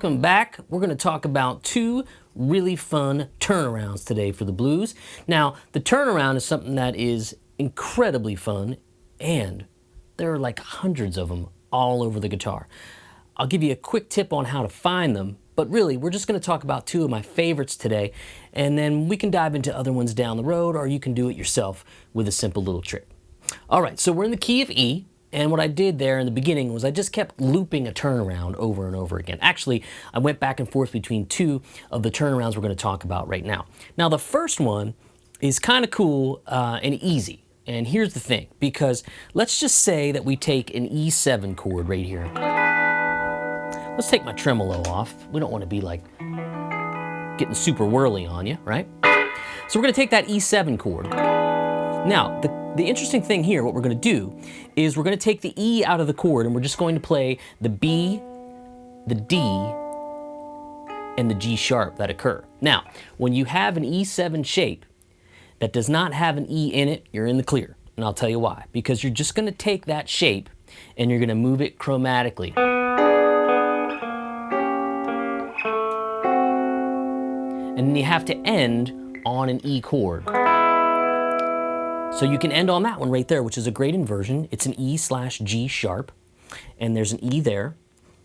welcome back. We're going to talk about two really fun turnarounds today for the blues. Now, the turnaround is something that is incredibly fun, and there are like hundreds of them all over the guitar. I'll give you a quick tip on how to find them, but really, we're just going to talk about two of my favorites today, and then we can dive into other ones down the road, or you can do it yourself with a simple little trick. All right, so we're in the key of E. And what I did there in the beginning was I just kept looping a turnaround over and over again. Actually, I went back and forth between two of the turnarounds we're going to talk about right now. Now, the first one is kind of cool and easy. And here's the thing, because let's just say that we take an E7 chord right here. Let's take my tremolo off. We don't want to be like getting super whirly on you, right? So we're going to take that E7 chord. Now, the interesting thing here, what we're going to do is we're going to take the E out of the chord and we're just going to play the B, the D, and the G sharp that occur. Now, when you have an E7 shape that does not have an E in it, you're in the clear. And I'll tell you why. Because you're just going to take that shape and you're going to move it chromatically. And then you have to end on an E chord. So you can end on that one right there, which is a great inversion. It's an E/G sharp, and there's an E there.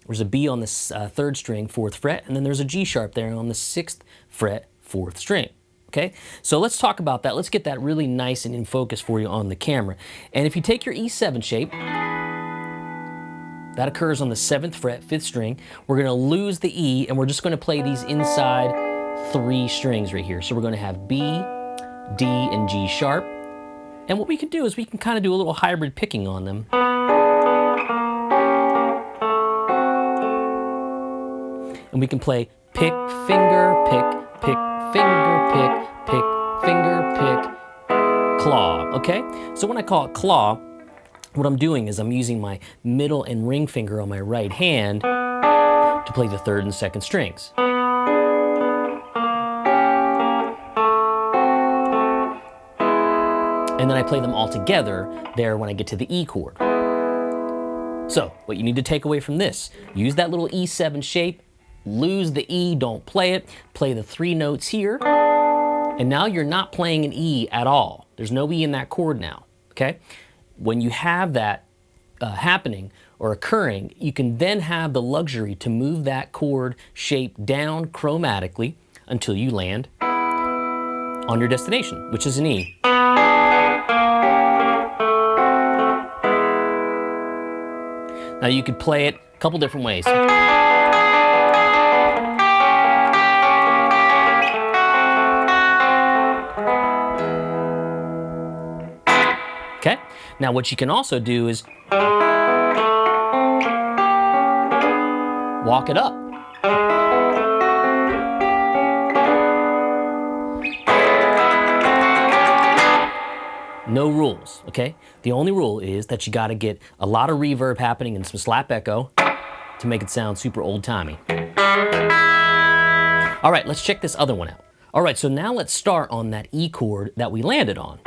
There's a B on the 3rd string, 4th fret, and then there's a G sharp there on the 6th fret, 4th string. Okay, so let's talk about that. Let's get that really nice and in focus for you on the camera. And if you take your E7 shape, that occurs on the 7th fret, 5th string. We're going to lose the E, and we're just going to play these inside 3 strings right here. So we're going to have B, D, and G sharp. And what we can do is we can kind of do a little hybrid picking on them. And we can play pick, finger, pick, pick, finger, pick, pick, finger, pick, claw, okay? So when I call it claw, what I'm doing is I'm using my middle and ring finger on my right hand to play the 3rd and 2nd strings. And then I play them all together there when I get to the E chord. So, what you need to take away from this, use that little E7 shape, lose the E, don't play it, play the 3 notes here, and now you're not playing an E at all. There's no E in that chord now, okay? When you have that happening or occurring, you can then have the luxury to move that chord shape down chromatically until you land on your destination, which is an E. Now you could play it a couple different ways. Okay? Now what you can also do is walk it up. No rules, okay? The only rule is that you gotta get a lot of reverb happening and some slap echo to make it sound super old-timey. All right, let's check this other one out. All right, so now let's start on that E chord that we landed on,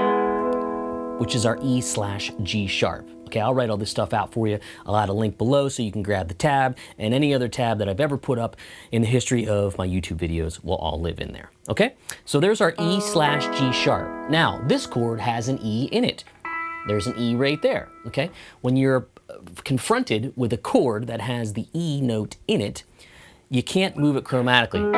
which is our E/G sharp. Okay, I'll write all this stuff out for you. I'll add a link below so you can grab the tab, and any other tab that I've ever put up in the history of my YouTube videos will all live in there, okay? So there's our E/G sharp. Now, this chord has an E in it. There's an E right there, okay? When you're confronted with a chord that has the E note in it, you can't move it chromatically.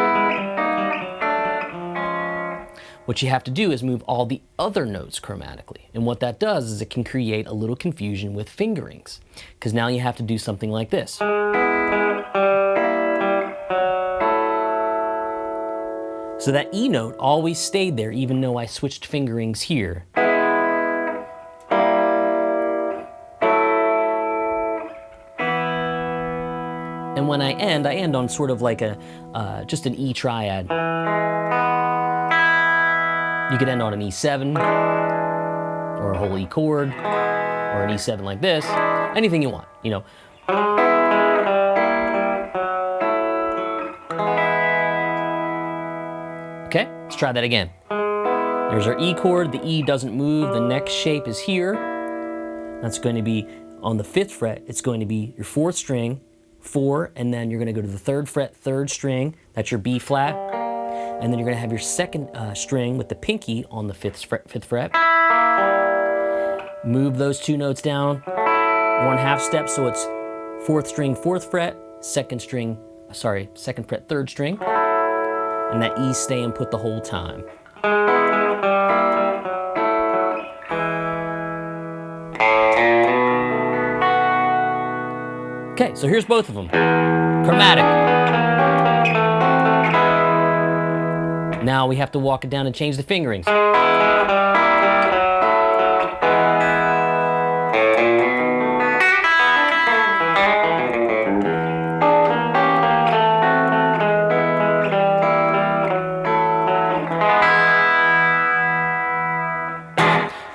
What you have to do is move all the other notes chromatically. And what that does is it can create a little confusion with fingerings, because now you have to do something like this. So that E note always stayed there even though I switched fingerings here. And when I end on sort of like a just an E triad. You could end on an E7, or a whole E chord, or an E7 like this, anything you want, you know. Okay, let's try that again. There's our E chord, the E doesn't move, the next shape is here. That's going to be on the 5th fret, it's going to be your 4th string, 4, and then you're going to go to the 3rd fret, 3rd string. That's your B flat. And then you're going to have your 2nd string with the pinky on the 5th fret. Move those 2 notes down 1/2 step, so it's 4th string, 4th fret, 2nd fret, 3rd string, and that E stay and put the whole time. Okay, so here's both of them. Chromatic. Now we have to walk it down and change the fingerings.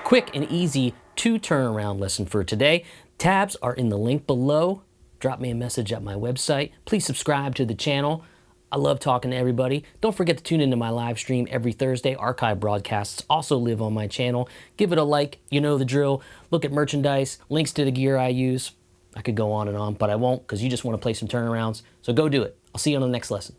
Quick and easy 2 turnaround lesson for today. Tabs are in the link below. Drop me a message at my website. Please subscribe to the channel. I love talking to everybody. Don't forget to tune into my live stream every Thursday. Archive broadcasts also live on my channel. Give it a like, you know the drill. Look at merchandise, links to the gear I use. I could go on and on, but I won't because you just want to play some turnarounds. So go do it. I'll see you on the next lesson.